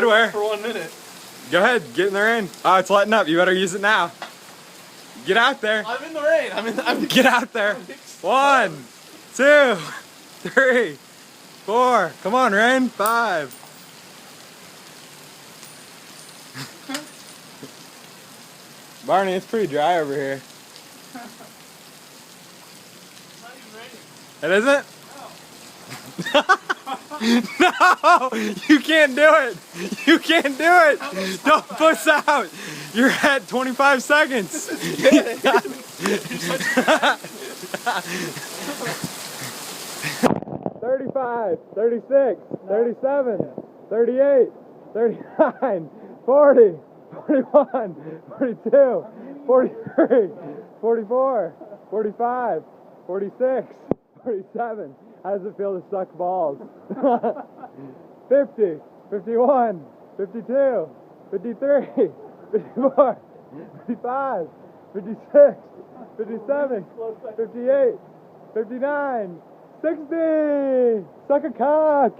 wear. For 1 minute. Go ahead, get in the rain. Oh, it's letting up. You better use it now. Get out there. I'm in the rain. Get out there. 1, 2, 3, 4. Come on, rain. 5. Barney, it's pretty dry over here. It's not even raining. It isn't? No. No, you can't do it. You can't do it. Don't push out. You're at 25 seconds. 35, 36, 37, 38, 39, 40, 41, 42, 43, 44, 45, 46, 47. How does it feel to suck balls? 50, 51, 52, 53, 54, 55, 56, 57, 58, 59, 60! Suck a cock!